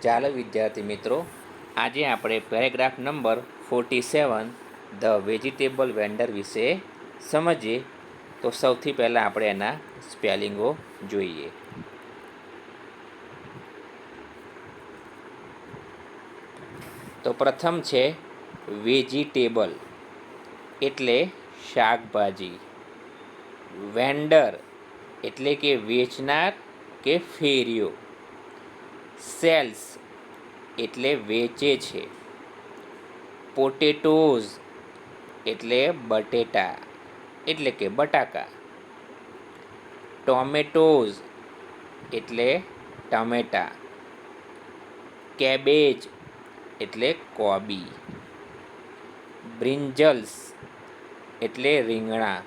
ચાલો વિદ્યાર્થી મિત્રો, આજે આપણે paragraph number 47 the vegetable vendor વિશે સમજીએ. તો સૌથી પહેલાં આપણે એના સ્પેલિંગો જોઈએ. તો પ્રથમ છે વેજીટેબલ એટલે શાકભાજી, વેન્ડર એટલે કે વેચનાર કે ફેરિયો, સેલ્સ એટલે વેચે છે, પોટેટોઝ એટલે બટેટા એટલે કે બટાકા, ટોમેટોઝ એટલે ટમેટા, કેબેજ એટલે કોબી, બ્રિંજલ્સ એટલે રીંગણા,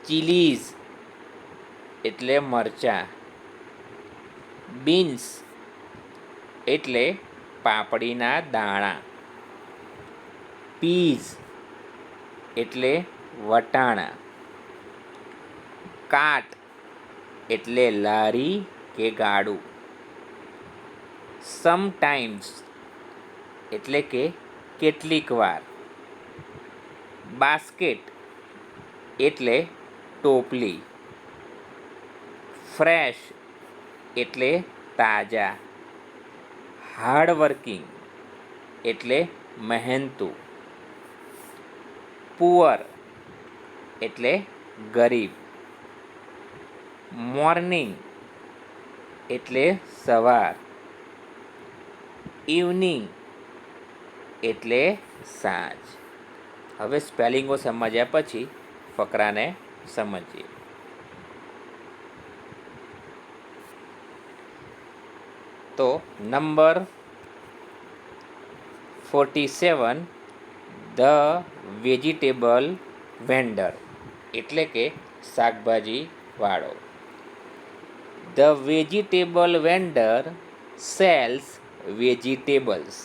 ચીલીઝ એટલે મરચાં, બીન્સ એટલે પાપડીના દાણા, પીઝ એટલે વટાણા, કાર્ટ એટલે લારી કે ગાડું, સમટાઈમ્સ એટલે કે કેટલીક વાર, બાસ્કેટ એટલે ટોપલી, ફ્રેશ એટલે તાજા, હાર્ડવર્કિંગ એટલે મહેનતુ, પુઅર એટલે ગરીબ, મોર્નિંગ એટલે સવાર, ઇવનિંગ એટલે સાંજ. હવે સ્પેલિંગો સમજ્યા પછી ફકરાને સમજીએ. તો નંબર 47 ધ વેજીટેબલ વેન્ડર એટલે કે શાકભાજીવાળો. The vegetable vendor sells vegetables.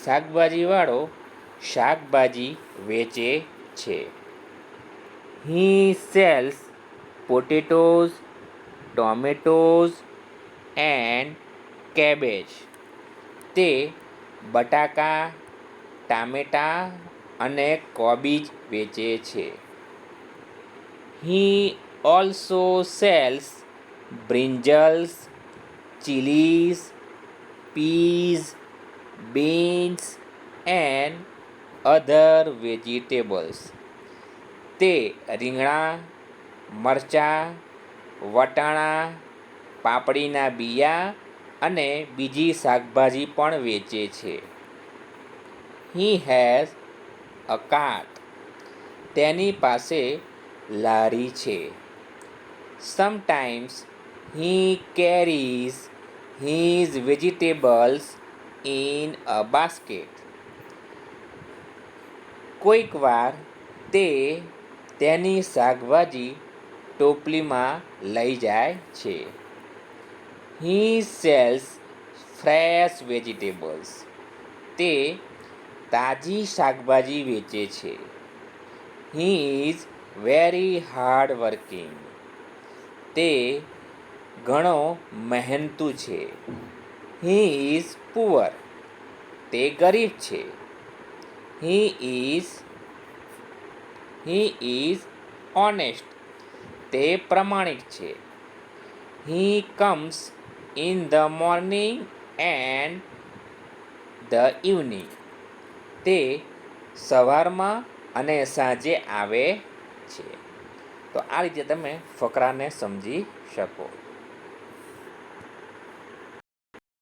શાકભાજીવાળો શાકભાજી વેચે છે. He sells potatoes, tomatoes and cabbage. તે બટાકા, ટામેટાં અને કોબીજ વેચે છે. He also sells brinjals, chillies, peas, beans and other vegetables. તે રીંગણા, મરચાં, વટાણા, પાપડીના બિયા અને બીજી શાકભાજી પણ વેચે છે. He has a cart. તેની પાસે લારી છે. Sometimes he carries his vegetables in a basket. કોઈક વાર તે તેની શાકભાજી ટોપલીમાં લઈ જાય છે. He sells fresh vegetables. તે તાજી શાકભાજી વેચે છે. He is very hard working. તે ઘણો મહેનતુ છે. He is poor. તે ગરીબ છે. He is honest. તે પ્રમાણિક છે. He comes in the morning and the evening. તે સવારમાં અને સાંજે આવે છે. તો આ રીતે તમે ફકરાને સમજી શકો.